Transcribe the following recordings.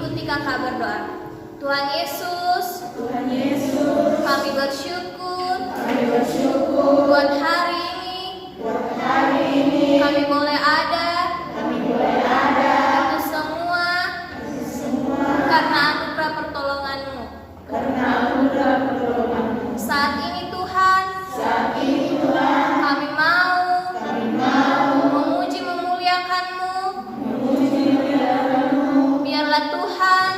ikuti kakak berdoa. Tuhan Yesus, kami bersyukur buat hari ini kami boleh ada itu semua karena anugerah pertolongan-Mu. Saat ini Tuhan, kami mau memuji memuliakan-Mu. Biarlah Tuhan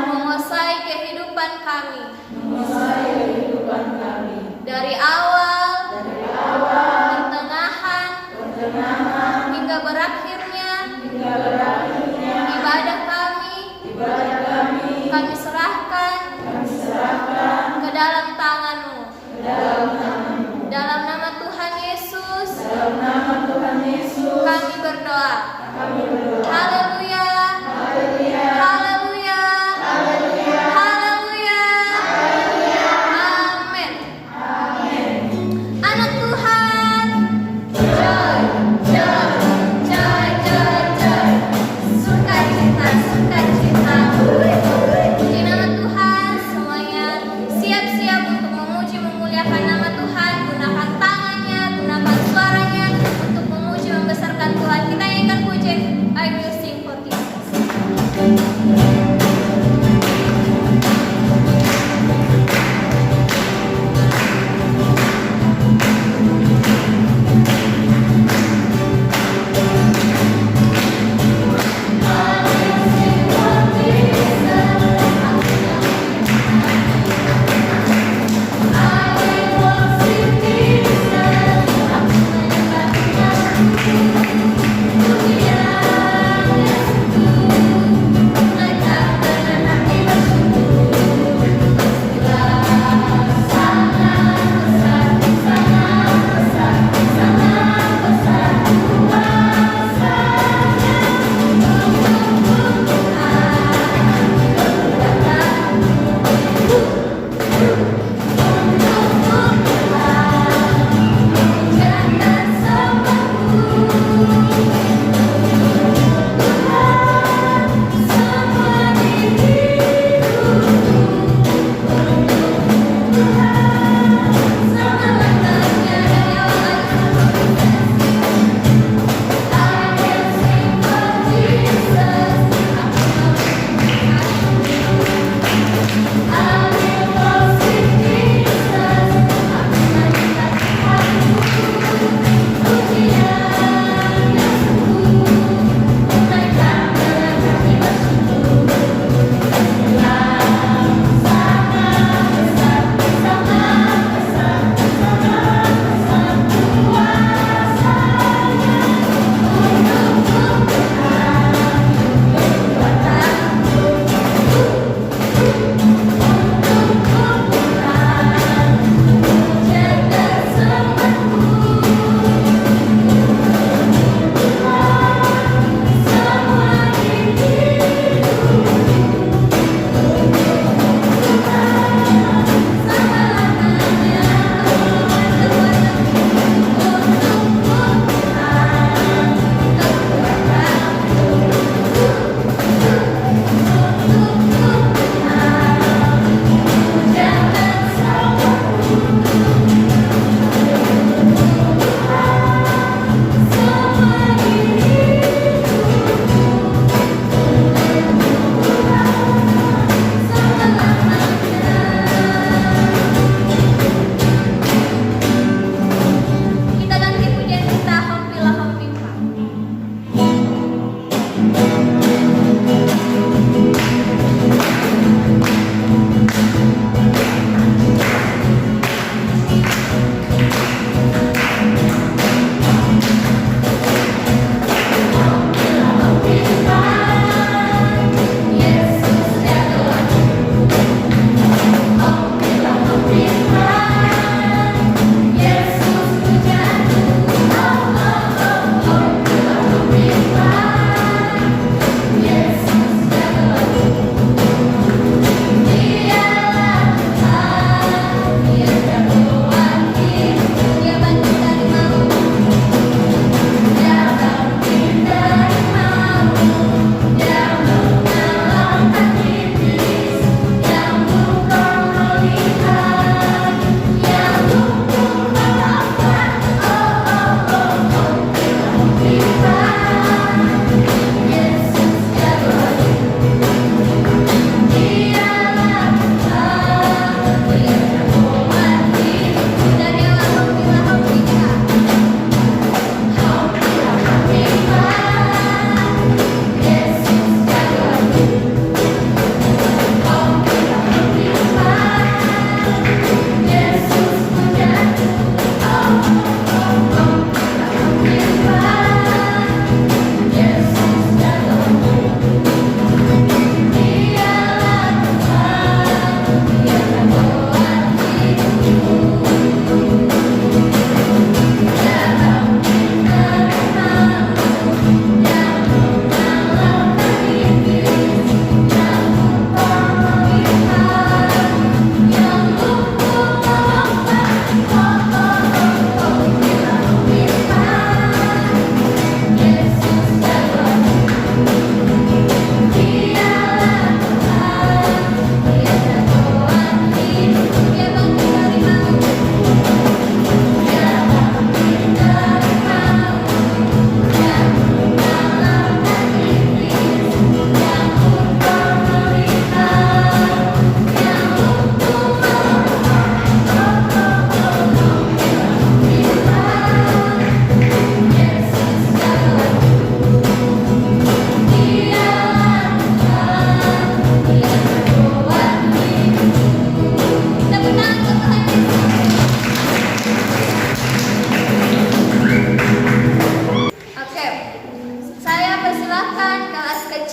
menguasai kehidupan kami. Dari awal, pertengahan,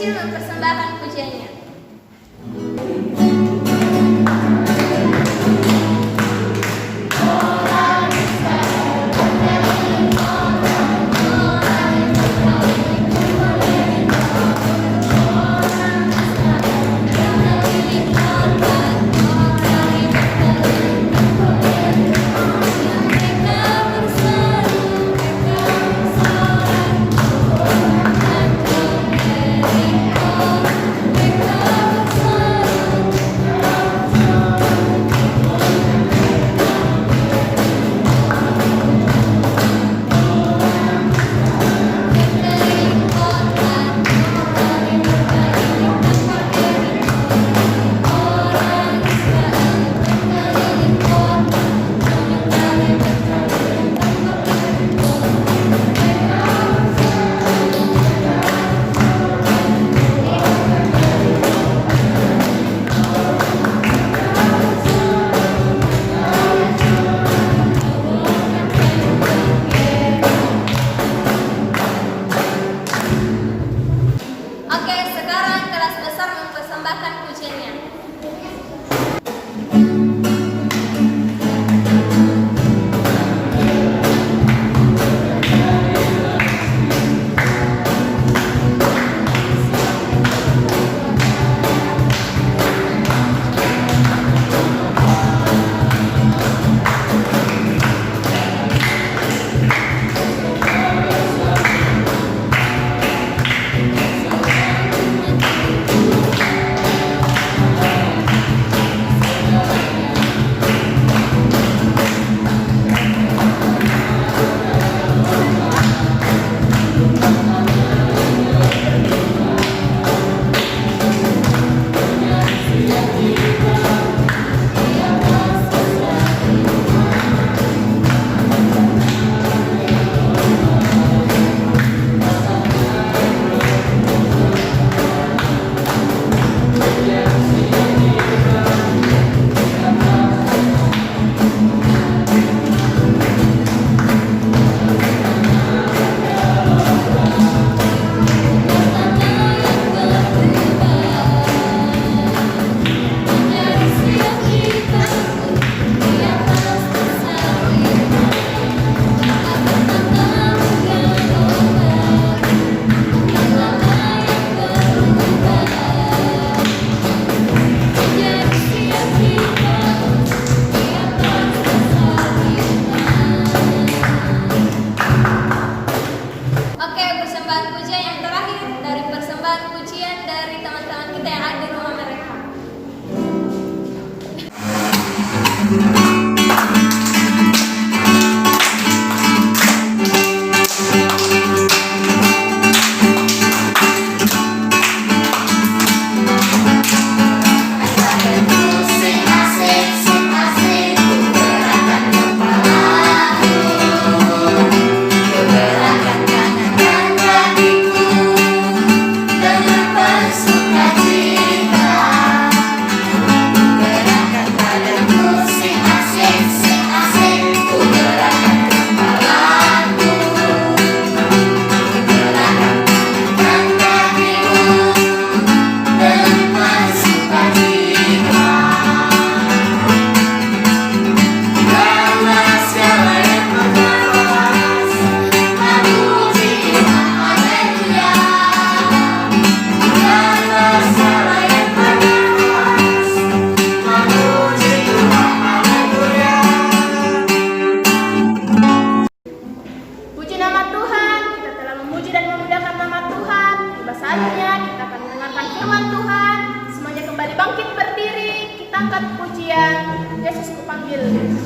kecil mempersembahkan pujiannya. Oke, sekarang kelas besar mempersembahkan pujiannya. Oke, persembahan pujian yang terakhir dari persembahan pujian dari teman-teman kita yang ada di rumah mereka. Puji nama Tuhan, kita telah memuji dan memuliakan nama Tuhan. Tiba saatnya kita akan mendengarkan firman Tuhan. Semuanya kembali bangkit berdiri, kita angkat pujian Yesus kupanggil. Yesus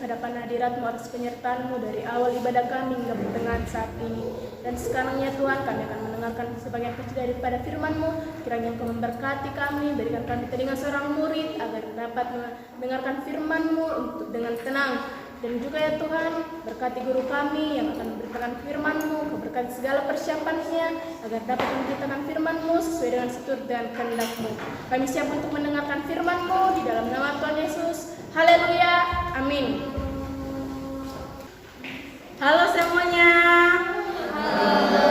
hadapan hadirat-Mu atas penyertaan-Mu dari awal ibadah kami hingga pertengahan saat ini. Dan sekarang ya Tuhan, kami akan mendengarkan sebagian kecil daripada firman-Mu. Kiranya Engkau memberkati kami, berikan kami telinga seorang murid agar dapat mendengarkan firman-Mu untuk dengan tenang. Dan juga ya Tuhan, berkati guru kami yang akan memberitakan firman-Mu, Kau berkati segala persiapannya agar dapat memberitakan firman-Mu sesuai dengan seturut dan kehendak-Mu. Kami siap untuk mendengarkan firman-Mu di dalam nama Tuhan Yesus. Haleluya, amin. Halo semuanya. Halo.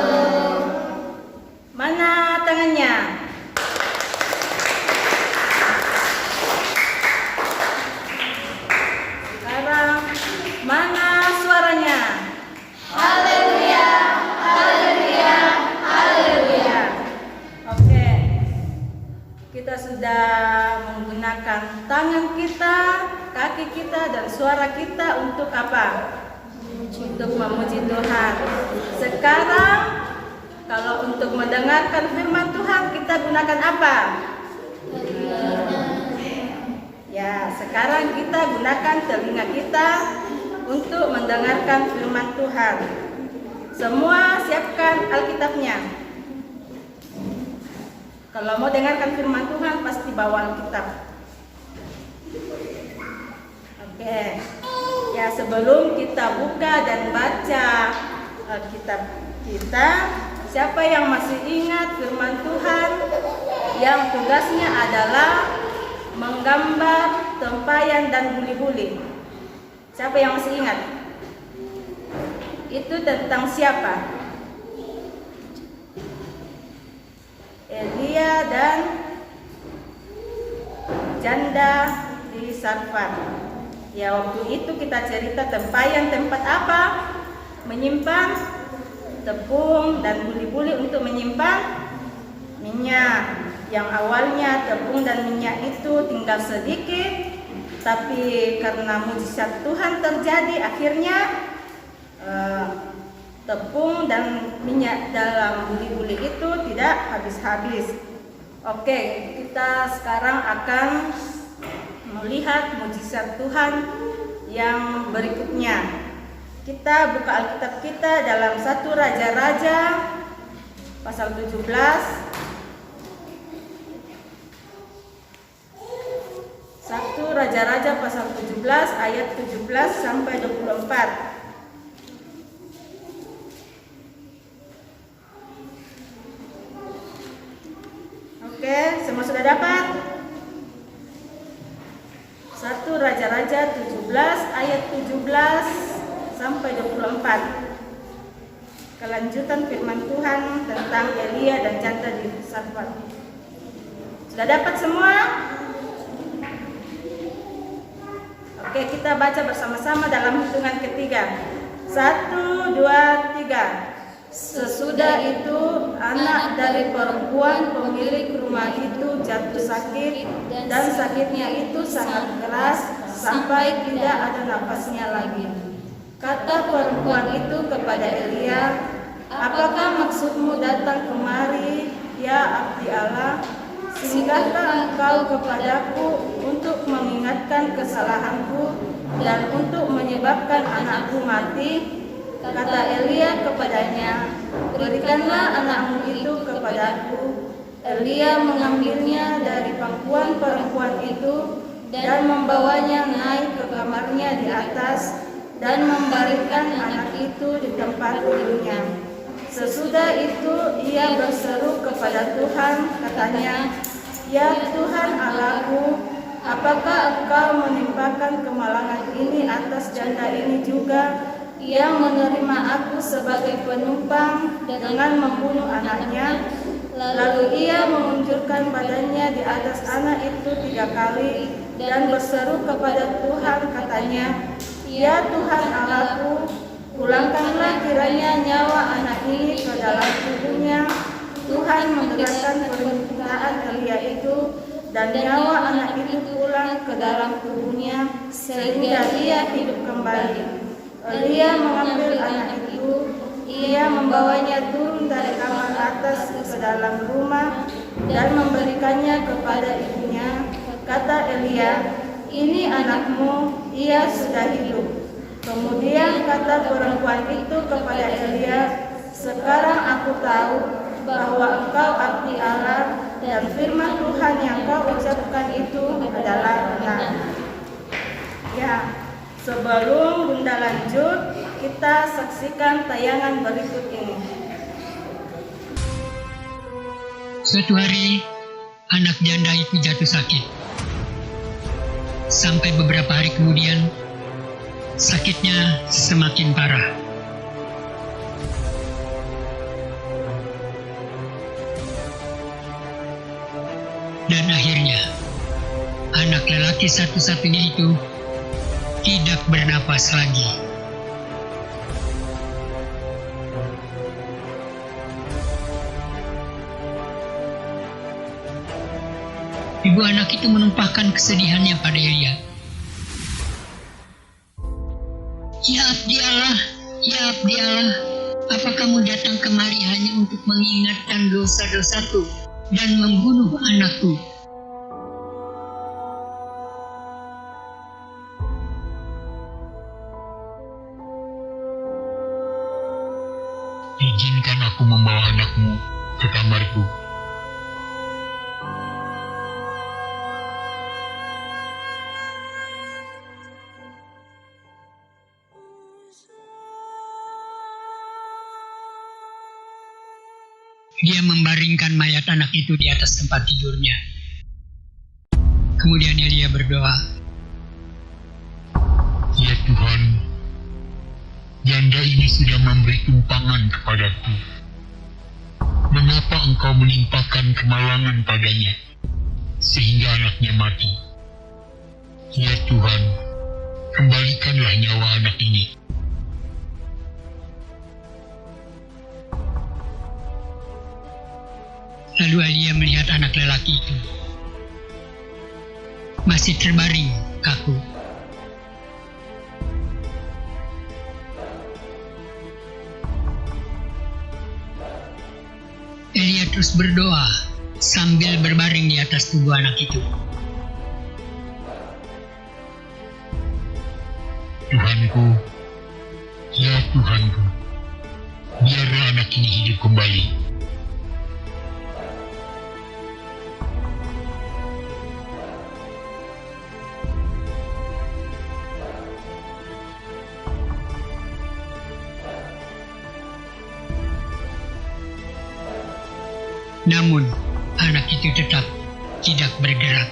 Mana tangannya? Sekarang mana suaranya? Haleluya, haleluya, haleluya. Oke. Kita sudah menggunakan tangan kita, kaki kita, dan suara kita untuk apa? Untuk memuji Tuhan. Sekarang kalau untuk mendengarkan firman Tuhan kita gunakan apa? Ya, sekarang kita gunakan telinga kita untuk mendengarkan firman Tuhan. Semua siapkan Alkitabnya. Kalau mau dengarkan firman Tuhan pasti bawa Alkitab. Oke. Ya, sebelum kita buka dan baca Alkitab kita, siapa yang masih ingat firman Tuhan yang tugasnya adalah menggambar tempayan dan buli-buli? Siapa yang masih ingat? Itu tentang siapa? Elia dan janda di Sarfat. Ya, waktu itu kita cerita tempayan tempat apa? Menyimpan tepung dan buli-buli untuk menyimpan minyak. Yang awalnya tepung dan minyak itu tinggal sedikit, tapi karena mujizat Tuhan terjadi, akhirnya tepung dan minyak dalam buli-buli itu tidak habis-habis. Oke, kita sekarang akan melihat mujizat Tuhan yang berikutnya. Kita buka Alkitab kita dalam 1 Raja-Raja pasal 17. 1 Raja-Raja pasal 17 ayat 17 sampai 24. Oke, semua sudah dapat? 1 Raja-Raja 17 ayat 17 sampai 24. Kelanjutan firman Tuhan tentang Elia dan janda di Sarfat. Sudah dapat semua? Oke, kita baca bersama-sama dalam hitungan ketiga. 1, 2, 3. Sesudah itu anak dari perempuan pemilik rumah itu jatuh sakit, dan sakitnya itu sangat keras sampai tidak ada nafasnya lagi. Kata perempuan itu kepada Elia, "Apakah maksudmu datang kemari, ya abdi Allah? Singgahkah engkau kepadaku untuk mengingatkan kesalahanku dan untuk menyebabkan anakku mati?" Kata Elia kepadanya, "Berikanlah anakmu itu kepadaku." Elia mengambilnya dari pangkuan perempuan itu dan membawanya naik ke kamarnya di atas dan membaringkan anak itu di tempat tidurnya. Sesudah itu ia berseru kepada Tuhan, katanya, "Ya Tuhan Allahku, apakah engkau menimpakan kemalangan ini atas janda ini juga, yang menerima aku sebagai penumpang dengan membunuh anaknya?" Lalu ia mengunjurkan badannya di atas anak itu 3 kali dan berseru kepada Tuhan, katanya, "Ya Tuhan Allahku, pulangkanlah kiranya nyawa anak ini ke dalam tubuhnya." Tuhan mendengarkan permintaan Elia itu, dan nyawa anak itu pulang ke dalam tubuhnya sehingga ia hidup kembali. Elia mengambil anak itu, ia membawanya turun dari kamar atas ke dalam rumah dan memberikannya kepada ibunya. Kata Elia, "Ini anakmu." ia sudah hidup. Kemudian kata perempuan itu kepada Elia, sekarang aku tahu bahwa engkau abdi Allah dan firman Tuhan yang kau ucapkan itu adalah benar. Ya, sebelum Bunda lanjut, kita saksikan tayangan berikut ini. Suatu hari, anak janda itu jatuh sakit. Sampai beberapa hari kemudian, sakitnya semakin parah. Dan akhirnya, anak lelaki satu-satunya itu tidak bernapas lagi. Ibu anak itu menumpahkan kesedihannya pada Elia. Ya abdi Allah, ya abdi Allah, apa kamu datang kemari hanya untuk mengingatkan dosa-dosaku dan membunuh anakku? Izinkan aku membawa anakmu ke kamarku. Dia membaringkan mayat anak itu di atas tempat tidurnya. Kemudian Elia berdoa, Ya Tuhan, janda ini sudah memberi tumpangan kepadaku. Mengapa engkau menimpakan kemalangan padanya, sehingga anaknya mati? Ya Tuhan, kembalikanlah nyawa anak ini. Lalu Elia melihat anak lelaki itu masih terbaring kaku. Elia terus berdoa sambil berbaring di atas tubuh anak itu. Tuhanku, ya Tuhanku, biarlah anak ini hidup kembali. Namun, anak itu tetap tidak bergerak.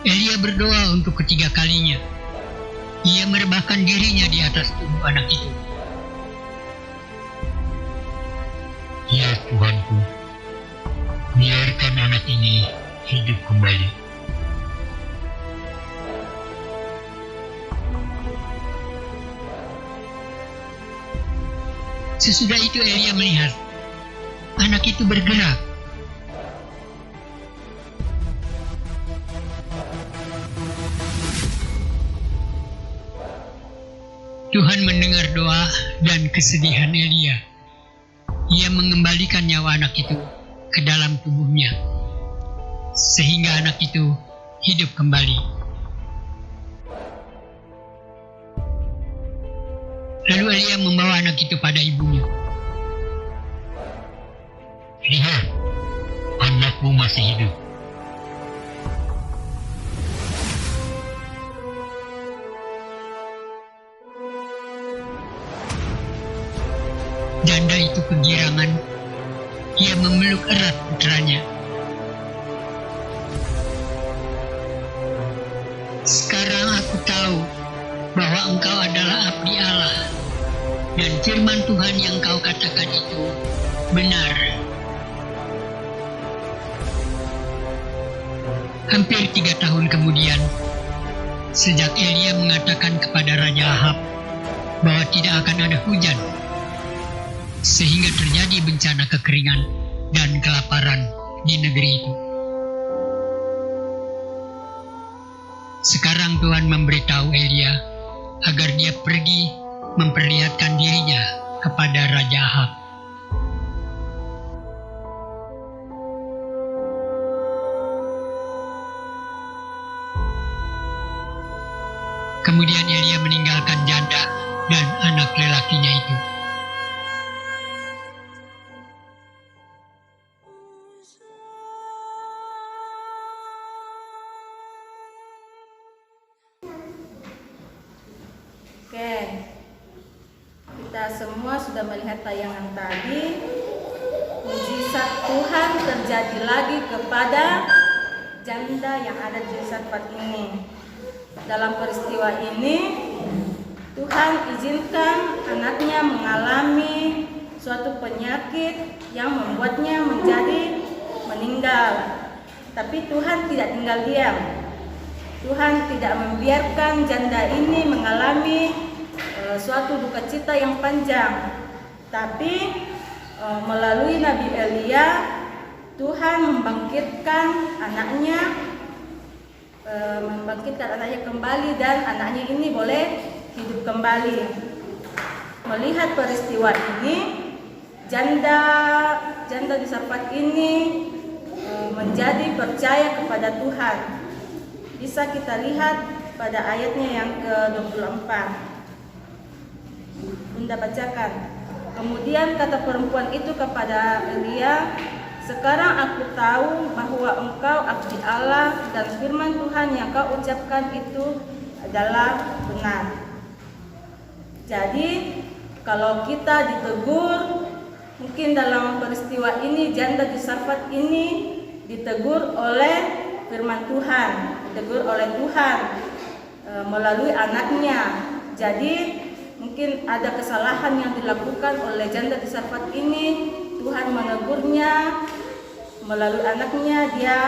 Elia berdoa untuk ketiga kalinya. Ia merebahkan dirinya di atas tubuh anak itu. Ya Tuhanku, biarkan anak ini hidup kembali. Sesudah itu Elia melihat anak itu bergerak. Tuhan mendengar doa dan kesedihan Elia. Ia mengembalikan nyawa anak itu ke dalam tubuhnya, sehingga anak itu hidup kembali. Lalu Elia membawa anak itu pada ibunya. Lihat, anakmu masih hidup. Janda itu kegirangan. Ia memeluk erat putranya. Sekarang aku tahu bahwa engkau adalah abdi Allah, dan firman Tuhan yang kau katakan itu benar. Hampir 3 tahun kemudian, sejak Elia mengatakan kepada Raja Ahab bahwa tidak akan ada hujan, sehingga terjadi bencana kekeringan dan kelaparan di negeri itu. Sekarang Tuhan memberitahu Elia agar dia pergi memperlihatkan dirinya kepada Raja Ahab. Kemudian Elia meninggalkan janda dan anak lelakinya itu. Oke, kita semua sudah melihat tayangan tadi. Mujizat Tuhan terjadi lagi kepada janda yang ada di Sarfat ini. Dalam peristiwa ini, Tuhan izinkan anaknya mengalami suatu penyakit yang membuatnya menjadi meninggal. Tapi Tuhan tidak tinggal diam. Tuhan tidak membiarkan janda ini mengalami suatu duka cita yang panjang. Tapi melalui Nabi Elia, Tuhan membangkitkan anaknya kembali, dan anaknya ini boleh hidup kembali. Melihat peristiwa ini, janda di Sarfat ini menjadi percaya kepada Tuhan. Bisa kita lihat pada ayatnya yang ke-24. Bunda bacakan. Kemudian kata perempuan itu kepada Elia, "Sekarang aku tahu bahwa engkau abdi Allah dan firman Tuhan yang kau ucapkan itu adalah benar." Jadi kalau kita ditegur, mungkin dalam peristiwa ini janda di Sarfat ini ditegur oleh firman Tuhan, ditegur oleh Tuhan melalui anaknya. Jadi mungkin ada kesalahan yang dilakukan oleh janda di Sarfat ini. Tuhan menegurnya melalui anaknya. Dia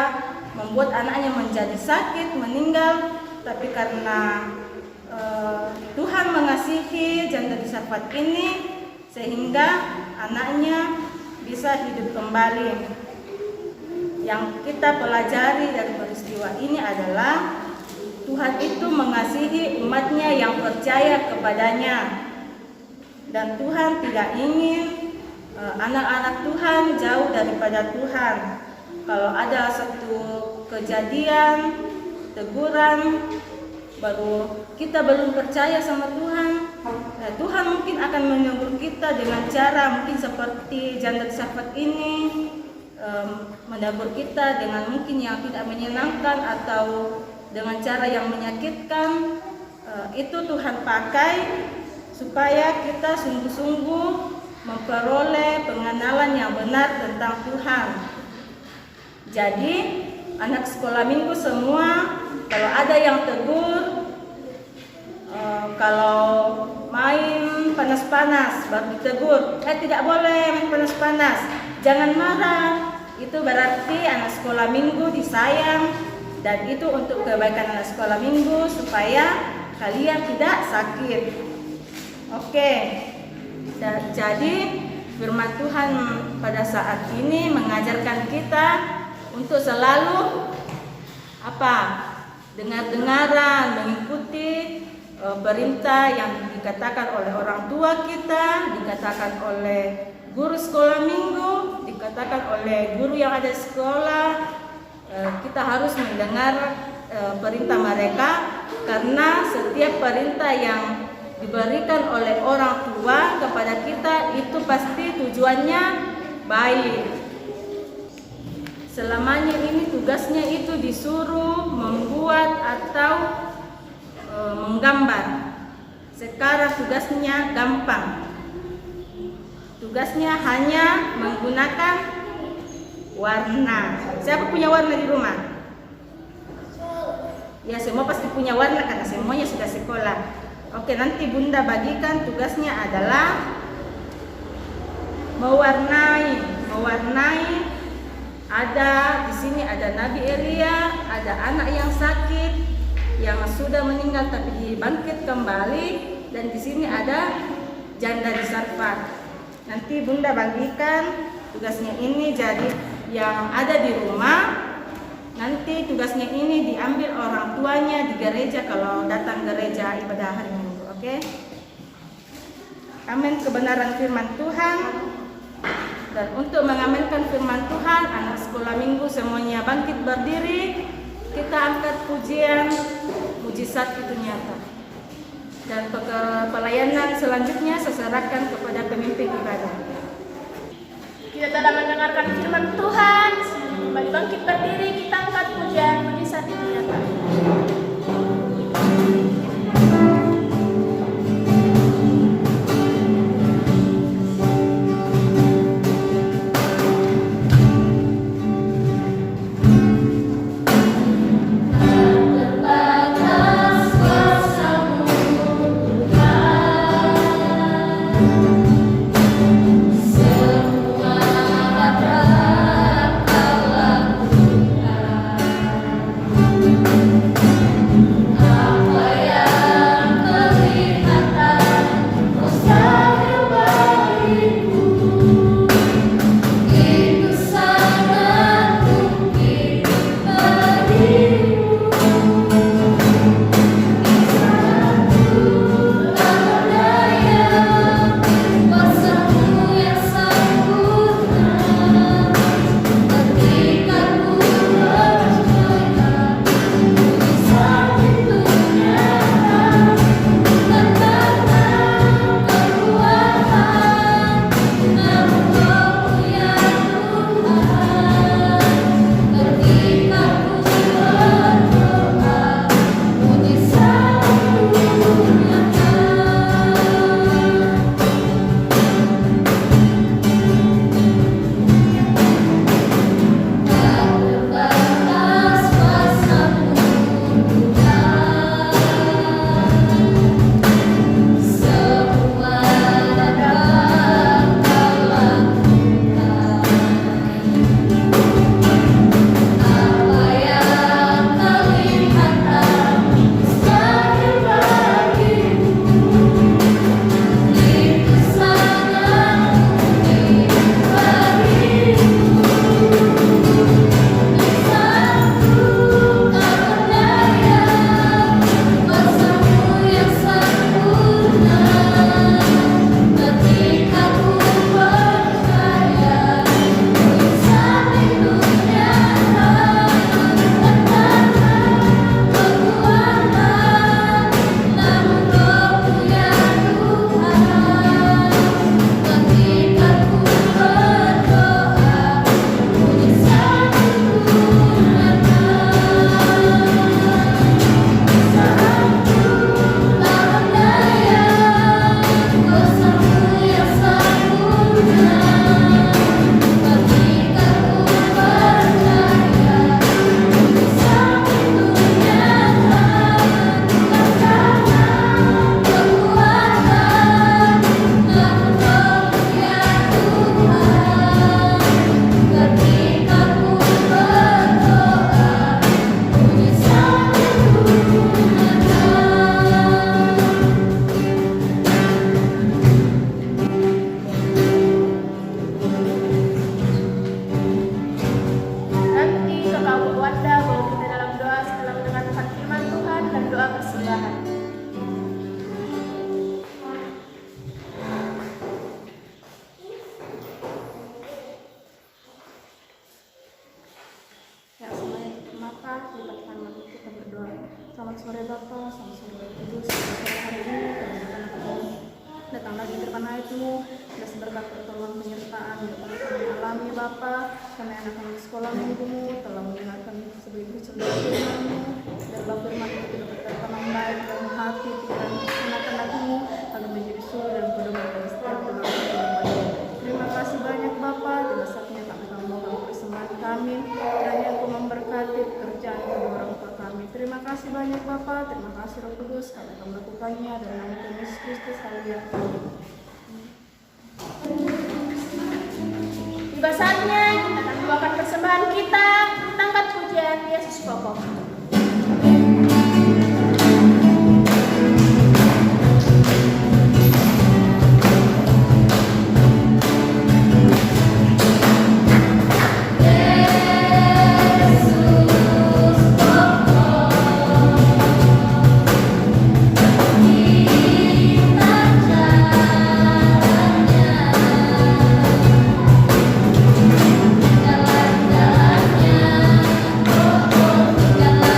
membuat anaknya menjadi sakit, meninggal. Tapi karena Tuhan mengasihi janda di Sarfat ini, sehingga anaknya bisa hidup kembali. Yang kita pelajari dari peristiwa ini adalah Tuhan itu mengasihi umatnya yang percaya kepadanya. Dan Tuhan tidak ingin anak-anak Tuhan jauh daripada Tuhan. Kalau ada satu kejadian, teguran, baru kita belum percaya sama Tuhan, Tuhan mungkin akan menegur kita dengan cara mungkin seperti janda di Sarfat ini, menegur kita dengan mungkin yang tidak menyenangkan atau dengan cara yang menyakitkan. Itu Tuhan pakai supaya kita sungguh-sungguh memperoleh pengenalan yang benar tentang Tuhan. Jadi anak sekolah minggu semua, kalau ada yang tegur, kalau main panas-panas baru ditegur, tidak boleh main panas-panas, jangan marah. Itu berarti anak sekolah minggu disayang, dan itu untuk kebaikan anak sekolah minggu supaya kalian tidak sakit. Oke. Jadi firman Tuhan pada saat ini mengajarkan kita untuk selalu dengar-dengaran, mengikuti perintah yang dikatakan oleh orang tua kita, dikatakan oleh guru sekolah minggu, dikatakan oleh guru yang ada di sekolah. Kita harus mendengar perintah mereka, karena setiap perintah yang diberikan oleh orang tua kepada kita itu pasti tujuannya baik. Selamanya ini tugasnya itu disuruh membuat atau menggambar. Sekarang tugasnya gampang. Tugasnya hanya menggunakan warna. Siapa punya warna di rumah? Ya, semua pasti punya warna karena semuanya sudah sekolah. Oke, nanti Bunda bagikan tugasnya adalah mewarnai. Ada di sini ada Nabi Elia, ada anak yang sakit yang sudah meninggal tapi dibangkit kembali, dan di sini ada janda di Sarfat. Nanti Bunda bagikan tugasnya ini, jadi yang ada di rumah nanti tugasnya ini diambil orang tuanya di gereja kalau datang gereja ibadah hari Minggu. Oke? Amin kebenaran firman Tuhan. Dan untuk mengaminkan firman Tuhan, anak sekolah minggu semuanya bangkit berdiri. Kita angkat pujian, mujizat itu nyata. Dan pelayanan selanjutnya saya serahkan kepada pemimpin ibadah. Kita telah mendengarkan firman Tuhan. Kembali bangkit berdiri, kita angkat pujian mujizat dinyatakan. Selamat sore Bapak, selamat sore Ibu, selamat sore hari ini datang lagi ke depan ayat-Mu, dan berkat pertolongan penyertaan yang telah kami alami Bapak. Kami anak-anak sekolah minggu-Mu telah mendengarkan sebagai cerdas firman-Mu, dan Bapak firman itu tidak bertanam baik dalam hati pikiran anak-anak-Mu agar menjadi suri dan pedoman bagi setiap keluarga. Terima kasih banyak Bapak, pada saatnya kami akan membawa persembahan kami dan yang Kau memberkati pekerjaan kedua orang tua kami. Terima kasih banyak Bapak, terima kasih Roh Kudus, kami akan melakukannya dalam nama Tuhan Yesus Kristus. Haleluya. Tiba saatnya kita akan membawakan persembahan kita, tangkat pujian Yesus pokok. Jalan-jalannya, oh, oh, jalan.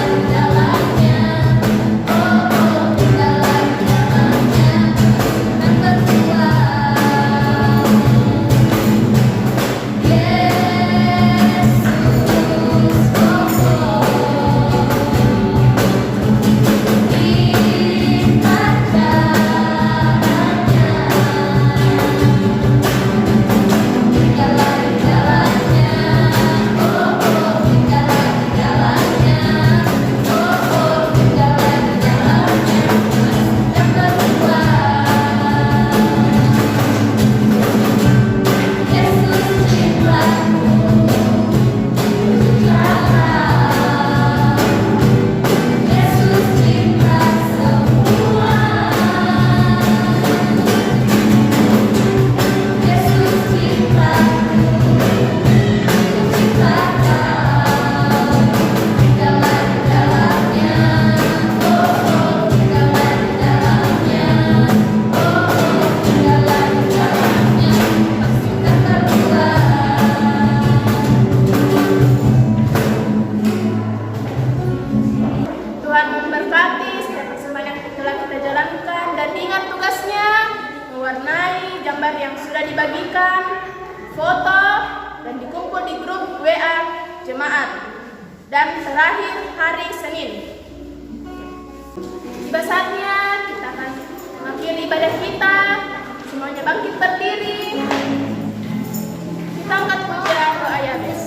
sudah dibagikan foto dan dikumpul di grup WA jemaat. Dan terakhir hari Senin. Tiba saatnya kita akan mengakhiri ibadah kita. Semuanya bangkit berdiri. Kita angkat pujian doa Yabes.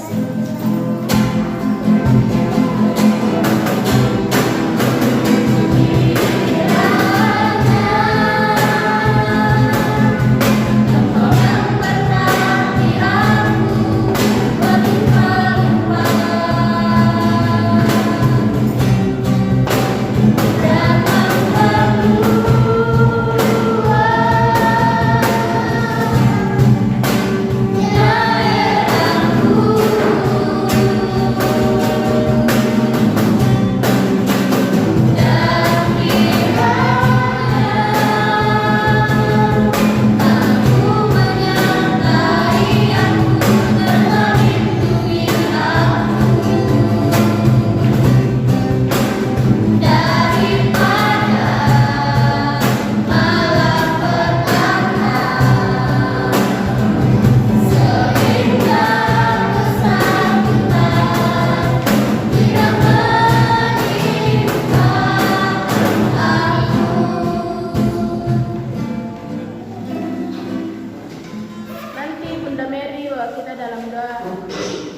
Bunda Mary bawa kita dalam doa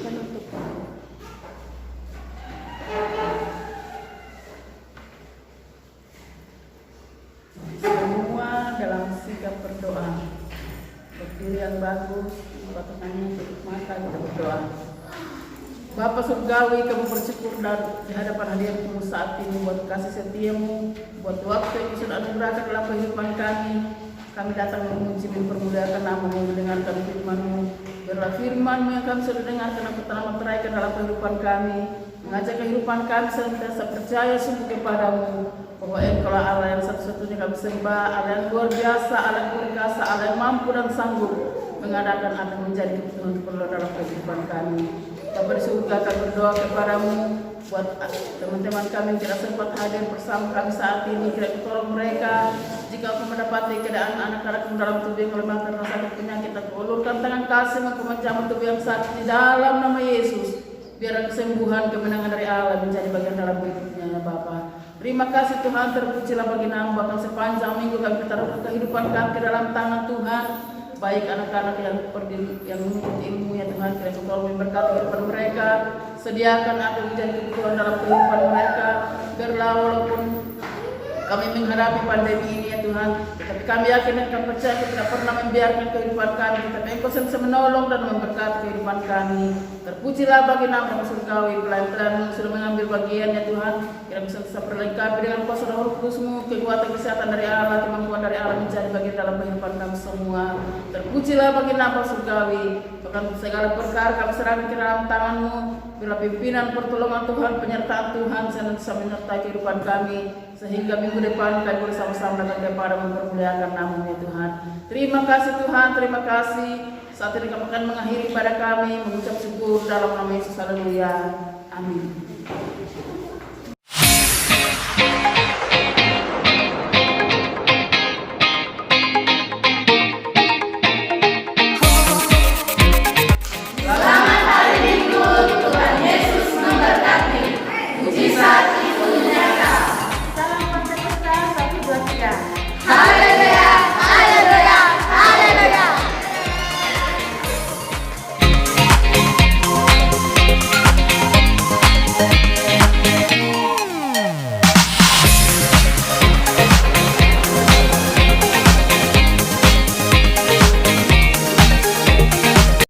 penutup. Semua dalam sikap berdoa, berdiri yang bagus, buka tangannya, tutup mata, kita berdoa. Bapa Surgawi, kami bersyukur dan di hadapan hadirmu saat ini buat kasih setiamu, buat waktu yang sudah anugerahkan dalam kehidupan kami. Kami datang memuji mempermuliakan nama-Mu, mendengarkan firman-Mu. Biarlah firman-Mu yang kami sudah dengarkan dapat terapkan dalam kehidupan kami, mengajak kehidupan kami senantiasa percaya sungguh kepadamu, bahwa Engkaulah Allah yang satu-satunya kami sembah, Allah yang luar biasa, Allah yang perkasa, Allah yang mampu dan sanggup mengadakan apa yang menjadi keperluan dalam kehidupan kami. Bapa di surga, kami berdoa kepadamu buat teman-teman kami yang tidak sempat hadir bersama kami saat ini. Kiranya tolong mereka jika aku mendapati keadaan anak-anak dalam tubuh yang lemah karena sakit penyakit, aku ulurkan tangan kasih menjamah tubuh yang sakit di dalam nama Yesus. Biar kesembuhan, kemenangan dari Allah menjadi bagian dalam hidupnya ya Bapa. Terima kasih Tuhan, terpujilah bagi nama bahkan sepanjang minggu kami taruh kehidupan kami ke dalam tangan Tuhan. Baik anak-anak yang menuntut ilmu ya Tuhan, kiranya Engkau memberkati kehidupan mereka, sediakan apa yang menjadi kebutuhan dalam kehidupan mereka. Biarlah walaupun kami menghadapi pandemi ini ya Tuhan, tetapi kami yakin dan kami percaya kita tidak pernah membiarkan kehidupan kami, tetapi Engkau senantiasa menolong dan memberkati kehidupan kami. Terpujilah bagi nama Surgawi, pelayan-pelayan sudah mengambil bagian ya Tuhan, kiranya senantiasa perlengkapi dengan kuasa Roh Kudus-Mu, kekuatan kesehatan dari Allah, kemampuan dari Allah menjadi bagian dalam kehidupan kami semua. Terpujilah bagi nama Surgawi, bahkan segala perkara kami serahkan ke dalam tangan-Mu. Bila pimpinan pertolongan Tuhan, penyertaan Tuhan senantiasa menyertai kehidupan kami, sehingga minggu depan kami bersama-sama datang kepada mempermuliakan nama-Mu ya Tuhan. Terima kasih Tuhan, terima kasih. Saat ini kami akan mengakhiri pada kami mengucap syukur dalam nama Yesus. Haleluya. Amin.